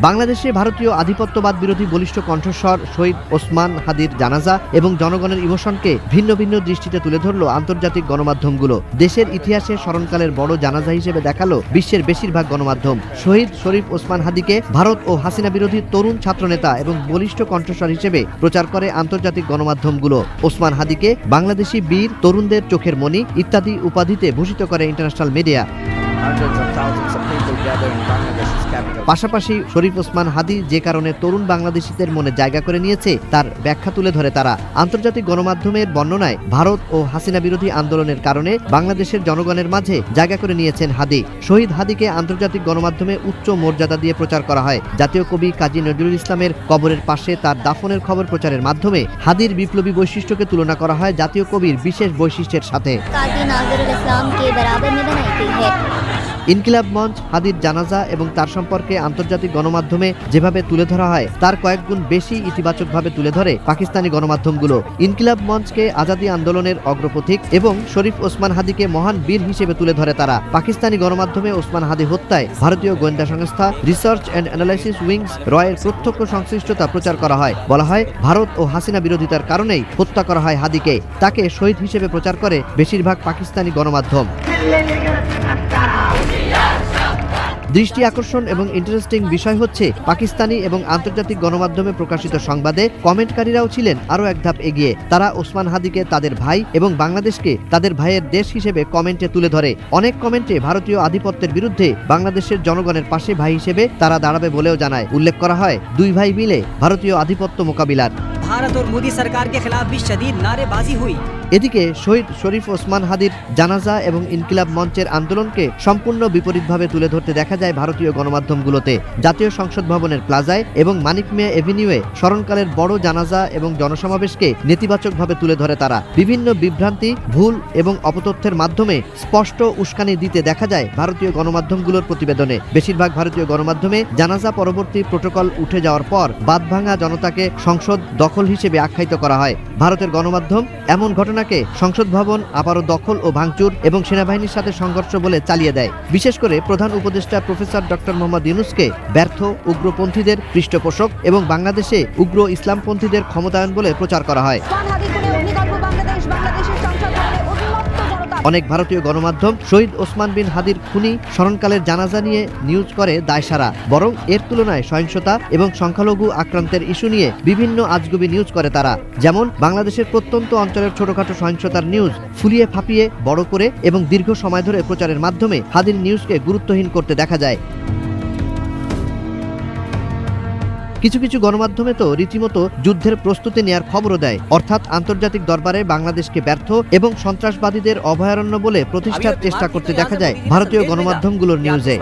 বাংলাদেশে ভারতীয় আধিপত্যবাদ বিরোধী বলিষ্ঠ কণ্ঠস্বর শহীদ ওসমান হাদির জানাজা এবং জনগণের ইমোশনকে ভিন্ন ভিন্ন দৃষ্টিতে তুলে ধরল আন্তর্জাতিক গণমাধ্যমগুলো। দেশের ইতিহাসে স্মরণকালের বড় জানাজা হিসেবে দেখালো বিশ্বের বেশিরভাগ গণমাধ্যম। শহীদ শরীফ ওসমান হাদিকে ভারত ও হাসিনা বিরোধী তরুণ ছাত্রনেতা এবং বলিষ্ঠ কণ্ঠস্বর হিসেবে প্রচার করে আন্তর্জাতিক গণমাধ্যমগুলো। ওসমান হাদিকে বাংলাদেশি বীর, তরুণদের চোখের মণি ইত্যাদি উপাধিতে ভূষিত করে ইন্টারন্যাশনাল মিডিয়া। পাশাপাশি শরীফ ওসমান হাদি যে কারণে তরুণ বাংলাদেশিদের মনে জায়গা করে নিয়েছে তার ব্যাখ্যা তুলে ধরে তারা। আন্তর্জাতিক গণমাধ্যমের বর্ণনায় ভারত ও হাসিনা বিরোধী আন্দোলনের কারণে বাংলাদেশের জনগণের মাঝে জায়গা করে নিয়েছেন হাদি। শহীদ হাদিকে আন্তর্জাতিক গণমাধ্যমে উচ্চ মর্যাদা দিয়ে প্রচার করা হয়। জাতীয় কবি কাজী নজরুল ইসলামের কবরের পাশে তার দাফনের খবর প্রচারের মাধ্যমে হাদির বিপ্লবী বৈশিষ্ট্যকে তুলনা করা হয় জাতীয় কবির বিশেষ বৈশিষ্ট্যের সাথে। ইনকিলাব মঞ্চ হাদির জানাজা এবং তার সম্পর্কে আন্তর্জাতিক গণমাধ্যমে যেভাবে তুলে ধরা হয় তার কয়েক গুণ বেশি ইতিবাচকভাবে তুলে ধরে পাকিস্তানি গণমাধ্যমগুলো। ইনকিলাব মঞ্চকে আজাদী আন্দোলনের অগ্রপথিক এবং শরীফ ওসমান হাদিকে মহান বীর হিসেবে তুলে ধরে তারা। পাকিস্তানি গণমাধ্যমে ওসমান হাদি হত্যায় ভারতীয় গোয়েন্দা সংস্থা রিসার্চ অ্যান্ড অ্যানালাইসিস উইংস রয়ের প্রত্যক্ষ সংশ্লিষ্টতা প্রচার করা হয়। বলা হয় ভারত ও হাসিনা বিরোধিতার কারণেই হত্যা করা হয় হাদিকে। তাকে শহীদ হিসেবে প্রচার করে বেশিরভাগ পাকিস্তানি গণমাধ্যম। দৃষ্টি আকর্ষণ এবং ইন্টারেস্টিং বিষয় হচ্ছে পাকিস্তানি এবং আন্তর্জাতিক গণমাধ্যমে প্রকাশিত সংবাদে কমেন্টকারীরাও ছিলেন আরও এক ধাপ এগিয়ে। তারা ওসমান হাদিকে তাদের ভাই এবং বাংলাদেশকে তাদের ভাইয়ের দেশ হিসেবে কমেন্টে তুলে ধরে। অনেক কমেন্টে ভারতীয় আধিপত্যের বিরুদ্ধে বাংলাদেশের জনগণের পাশে ভাই হিসেবে তারা দাঁড়াবে বলেও জানায়। উল্লেখ করা হয় দুই ভাই মিলে ভারতীয় আধিপত্য মোকাবিলার। भारत और मोदी सरकार के खिलाफ भी शदीद नारेबाजी हुई। এদিকে শহীদ শরীফ ওসমান হাদির জানাজা এবং ইনকিলাব মঞ্চের আন্দোলনকে সম্পূর্ণ বিপরীতভাবে তুলে ধরতে দেখা যায় ভারতীয় গণমাধ্যমগুলোতে। জাতীয় সংসদ ভবনের প্লাজায় এবং মানিক মিয়া এভিনিউয়ে স্মরণকালের বড় জানাজা এবং জনসমাবেশকে নেতিবাচকভাবে তুলে ধরে তারা। বিভিন্ন বিভ্রান্তি, ভুল এবং অপতথ্যের মাধ্যমে স্পষ্ট উস্কানি দিতে দেখা যায় ভারতীয় গণমাধ্যমগুলোর প্রতিবেদনে। বেশিরভাগ ভারতীয় গণমাধ্যমে জানাজা পরবর্তী প্রোটোকল উঠে যাওয়ার পর বাঁধভাঙা জনতাকে সংসদ দখল হিসেবে আখ্যায়িত করা হয়। ভারতের গণমাধ্যম এমন ঘটনা সংসদ ভবন আবারও দখল ও ভাঙচুর এবং সেনাবাহিনীর সাথে সংঘর্ষ বলে চালিয়ে দেয়। বিশেষ করে প্রধান উপদেষ্টা প্রফেসর ডক্টর মোহাম্মদ ইউনূসকে ব্যর্থ উগ্রপন্থীদের পৃষ্ঠপোষক এবং বাংলাদেশে উগ্র ইসলামপন্থীদের ক্ষমতায়ন বলে প্রচার করা হয়। অনেক ভারতীয় গণমাধ্যম শহীদ ওসমান বিন হাদির খুনি স্মরণকালের জানাজা নিয়ে নিউজ করে দায়সারা, বরং এর তুলনায় সহিংসতা এবং সংখ্যালঘু আক্রান্তের ইস্যু নিয়ে বিভিন্ন আজগুবি নিউজ করে তারা। যেমন বাংলাদেশের প্রত্যন্ত অঞ্চলের ছোটখাটো সহিংসতার নিউজ ফুলিয়ে ফাঁপিয়ে বড় করে এবং দীর্ঘ সময় ধরে প্রচারের মাধ্যমে হাদির নিউজকে গুরুত্বহীন করতে দেখা যায়। কিছু কিছু গণমাধ্যমে তো রীতিমতো যুদ্ধের প্রস্তুতি নেয়ার খবরও দেয়, অর্থাৎ আন্তর্জাতিক দরবারে বাংলাদেশকে ব্যর্থ এবং সন্ত্রাসবাদীদের অভয়ারণ্য বলে প্রতিষ্ঠার চেষ্টা করতে দেখা যায় ভারতীয় গণমাধ্যমগুলোর নিউজে।